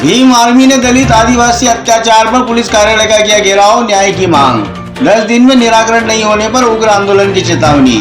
Bhim army ने दलित आदिवासी अत्याचार पर पुलिस कार्यालय का किया घेराव, न्याय की मांग। 10 दिन में निराकरण नहीं होने पर उग्र आंदोलन की चेतावनी।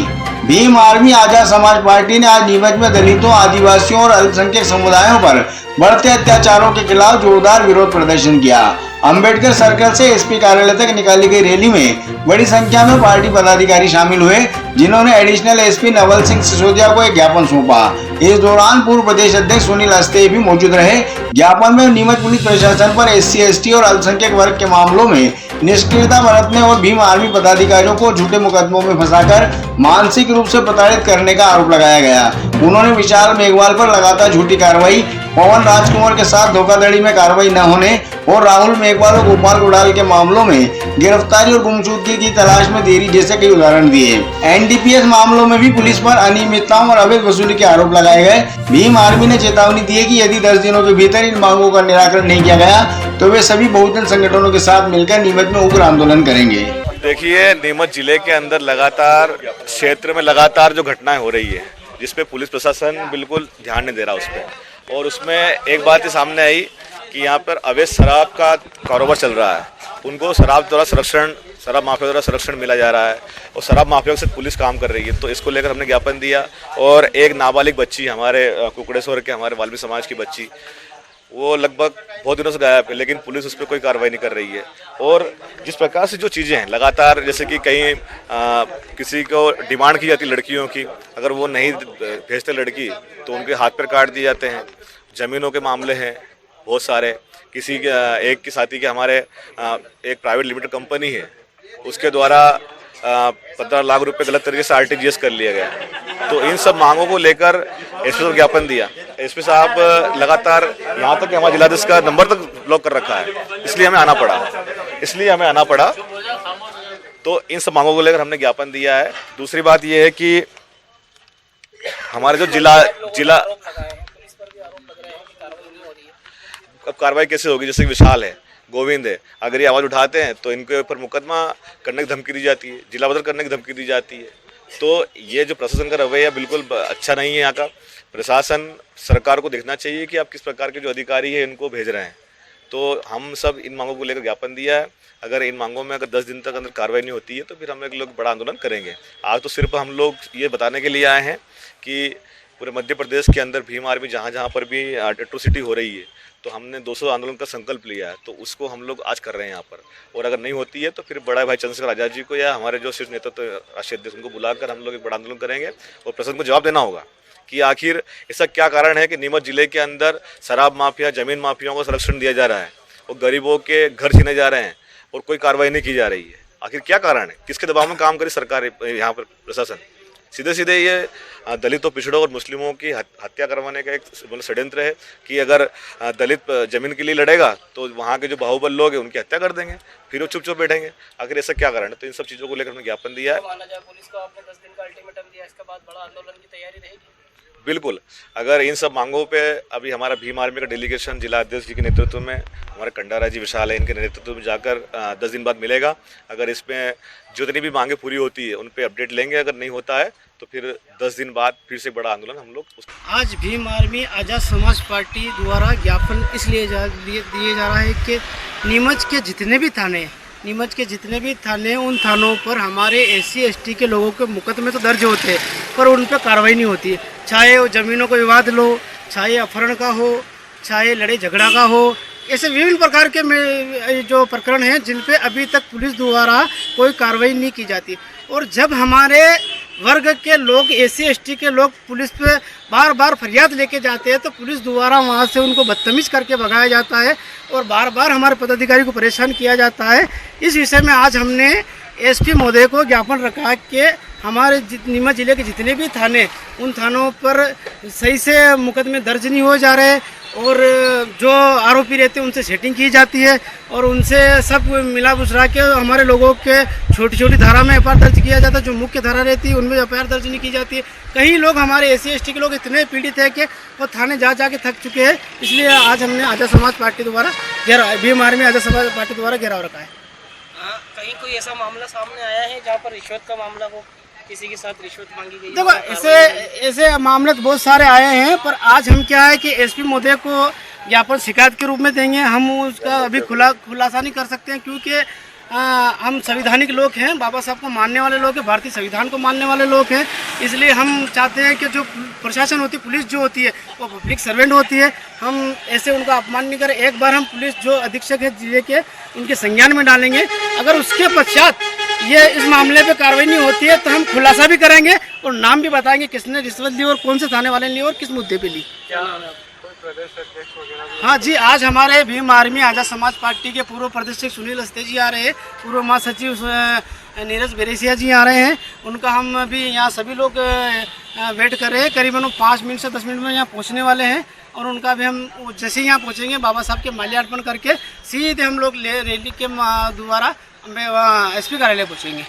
भीम आर्मी आजाद समाज पार्टी ने आज नीमच में दलितों, आदिवासियों और अल्पसंख्यक समुदायों पर बढ़ते अत्याचारों के खिलाफ जोरदार विरोध प्रदर्शन किया। अंबेडकर सर्कल से एसपी कार्यालय तक निकाली गई रैली में बड़ी संख्या में पार्टी पदाधिकारी शामिल हुए, जिन्होंने एडिशनल एसपी नवल सिंह सिसोदिया को एक ज्ञापन सौंपा। इस दौरान पूर्व प्रदेश अध्यक्ष सुनील अस्ते भी मौजूद रहे। ज्ञापन में नीमच पुलिस प्रशासन पर SC, ST और अल्पसंख्यक वर्ग के मामलों में निष्क्रियता बरतने और भीम आर्मी पदाधिकारियों को झूठे मुकदमों में फंसाकर मानसिक रूप से प्रताड़ित करने का आरोप लगाया गया। उन्होंने विशाल मेघवाल पर लगातार झूठी कार्रवाई, पवन राजकुमार के साथ धोखाधड़ी में कार्रवाई न होने और राहुल मेघवाल और गोपाल गुड़ाल के मामलों में गिरफ्तारी और गुमशुदगी की तलाश में देरी जैसे कई उदाहरण दिए। NDPS मामलों में भी पुलिस पर अनियमितताओं और अवैध वसूली के आरोप लगाए गए। भीम आर्मी ने चेतावनी दी है कि यदि 10 दिनों के भीतर इन मांगों का निराकरण नहीं किया गया तो वे सभी बहुजन संगठनों के साथ मिलकर नीमच में उग्र आंदोलन करेंगे। देखिए, नीमच जिले के अंदर लगातार क्षेत्र में लगातार जो घटनाएं हो रही है, जिसपे पुलिस प्रशासन बिल्कुल ध्यान नहीं दे रहा उस पर। और उसमें एक बात ही सामने आई कि यहाँ पर अवैध शराब का कारोबार चल रहा है। उनको शराब माफिया द्वारा संरक्षण मिला जा रहा है और शराब माफिया से पुलिस काम कर रही है। तो इसको लेकर हमने ज्ञापन दिया। और एक नाबालिग बच्ची हमारे कुकड़ेश्वर के हमारे वाल्मीकि समाज की बच्ची, वो लगभग बहुत दिनों से गायब है, लेकिन पुलिस उस पर कोई कार्रवाई नहीं कर रही है। और जिस प्रकार से जो चीज़ें हैं लगातार, जैसे कि कहीं किसी को डिमांड की जाती है लड़कियों की, अगर वो नहीं भेजते लड़की तो उनके हाथ पैर काट दिए जाते हैं। ज़मीनों के मामले हैं बहुत सारे। किसी एक के साथी के हमारे एक प्राइवेट लिमिटेड कंपनी है, उसके द्वारा 15 लाख रुपए गलत तरीके से RTGS कर लिया गया। तो इन सब मांगों को लेकर एसपी को ज्ञापन दिया। एसपी साहब लगातार यहाँ तक कि हमारे जिलाधीश का नंबर तक ब्लॉक कर रखा है, इसलिए हमें आना पड़ा। तो इन सब मांगों को लेकर हमने ज्ञापन दिया है। दूसरी बात यह है कि हमारे जो जिला अब कार्रवाई कैसे होगी, जैसे विशाल है, गोविंद है, अगर ये आवाज़ उठाते हैं तो इनके ऊपर मुकदमा करने की धमकी दी जाती है, जिला बदल करने की धमकी दी जाती है। तो ये जो प्रशासन का रवैया बिल्कुल अच्छा नहीं है। यहाँ का प्रशासन, सरकार को देखना चाहिए कि आप किस प्रकार के जो अधिकारी है इनको भेज रहे हैं। तो हम सब इन मांगों को लेकर ज्ञापन दिया है। अगर इन मांगों में अगर 10 दिन तक अंदर कार्रवाई नहीं होती है तो फिर हम एक लोग बड़ा आंदोलन करेंगे। आज तो सिर्फ हम लोग ये बताने के लिए आए हैं कि पूरे मध्य प्रदेश के अंदर भीम आर्मी जहाँ पर भी एट्रोसिटी हो रही है, तो हमने 200 आंदोलन का संकल्प लिया है। तो उसको हम लोग आज कर रहे हैं यहाँ पर। और अगर नहीं होती है तो फिर बड़ा भाई चंद्रशेखर आजाद जी को या हमारे जो शीर्ष नेतृत्व राष्ट्रीय अध्यक्ष उनको बुलाकर हम लोग एक बड़ा आंदोलन करेंगे और प्रशासन को जवाब देना होगा कि आखिर ऐसा क्या कारण है कि नीमच जिले के अंदर शराब माफिया, जमीन माफियाओं को संरक्षण दिया जा रहा है और गरीबों के घर छीने जा रहे हैं और कोई कार्रवाई नहीं की जा रही है। आखिर क्या कारण है? किसके दबाव में काम करे सरकार, यहाँ पर प्रशासन? सीधे ये दलितों, पिछड़ों और मुस्लिमों की हत्या करवाने का एक षड्यंत्र है कि अगर दलित जमीन के लिए लड़ेगा तो वहाँ के जो बाहुबल लोग हैं उनकी हत्या कर देंगे, फिर वो चुप बैठेंगे। आखिर ऐसा क्या कारण है? तो इन सब चीज़ों को लेकर हमने ज्ञापन दिया है। पुलिस को आपने 10 दिन का अल्टीमेटम दिया, इसके बाद बड़ा आंदोलन की तैयारी रहेगी? बिल्कुल। अगर इन सब मांगों पे अभी हमारा भीम आर्मी का डेलीगेशन जिला अध्यक्ष जी के नेतृत्व में, हमारे कंडारा जी, विशाल है, इनके नेतृत्व में जाकर 10 दिन बाद मिलेगा। अगर इसमें जितनी भी मांगे पूरी होती है उन पे अपडेट लेंगे। अगर नहीं होता है तो फिर 10 दिन बाद फिर से बड़ा आंदोलन हम लोग। आज भीम आर्मी आजाद समाज पार्टी द्वारा ज्ञापन इसलिए दिए जा रहा है कि नीमच के जितने भी थाने उन थानों पर हमारे SC, ST के लोगों के मुकदमे तो दर्ज होते हैं पर उन पर कार्रवाई नहीं होती है। चाहे वो ज़मीनों का विवाद लो, चाहे अपहरण का हो, चाहे लड़ाई झगड़ा का हो, ऐसे विभिन्न प्रकार के जो प्रकरण हैं जिन पे अभी तक पुलिस द्वारा कोई कार्रवाई नहीं की जाती। और जब हमारे वर्ग के लोग, SC, ST के लोग पुलिस पे बार बार फरियाद लेके जाते हैं तो पुलिस द्वारा वहाँ से उनको बदतमीज़ करके भगाया जाता है और बार बार हमारे पदाधिकारी को परेशान किया जाता है। इस विषय में आज हमने SP महोदय को ज्ञापन रखा कि हमारे नीमच जिले के जितने भी थाने, उन थानों पर सही से मुकदमे दर्ज नहीं हो जा रहे और जो आरोपी रहते हैं उनसे सेटिंग की जाती है और उनसे सब मिला बुसरा के हमारे लोगों के छोटी छोटी धारा में FIR दर्ज किया जाता है। जो मुख्य धारा रहती है उनमें FIR दर्ज नहीं की जाती है। कई लोग हमारे SC, ST के लोग इतने पीड़ित हैं कि वो थाने जा के थक चुके हैं। इसलिए आज हमने आजाद समाज पार्टी द्वारा भीम आर्मी आजाद समाज पार्टी द्वारा घेराव रखा है। कहीं कोई ऐसा मामला सामने आया है जहाँ पर रिश्वत का मामला हो? किसी के साथ रिश्वत मांगी गई? देखो ऐसे मामले तो बहुत सारे आए हैं, पर आज हम क्या है कि एसपी महोदय को ज्ञापन शिकायत के रूप में देंगे। हम उसका अभी खुलासा नहीं कर सकते हैं, क्योंकि हम संवैधानिक लोग हैं, बाबा साहब को मानने वाले लोग हैं, भारतीय संविधान को मानने वाले लोग हैं। इसलिए हम चाहते हैं कि जो प्रशासन होती है, पुलिस जो होती है, वो पब्लिक सर्वेंट होती है। हम ऐसे उनका अपमान नहीं करें। एक बार हम पुलिस जो अधीक्षक है जिले के, उनके संज्ञान में डालेंगे। अगर उसके पश्चात ये इस मामले पे कार्रवाई नहीं होती है तो हम खुलासा भी करेंगे और नाम भी बताएंगे किसने रिश्वत ली और कौन से थाने वाले ने ली और किस मुद्दे पे ली। हाँ जी, आज हमारे भीम आर्मी आज़ाद समाज पार्टी के पूर्व प्रदेश अध्यक्ष सुनील अस्ते जी आ रहे हैं, पूर्व महासचिव नीरज बेरेसिया जी आ रहे हैं। उनका हम अभी यहाँ सभी लोग वेट कर रहे हैं। करीबन 5 मिनट से 10 मिनट में यहाँ पहुँचने वाले हैं और उनका भी हम जैसे ही यहाँ पहुँचेंगे बाबा साहब के माल्यार्पण करके सीधे हम लोग रैली के द्वारा एसपी कार्यालय पहुँचेंगे।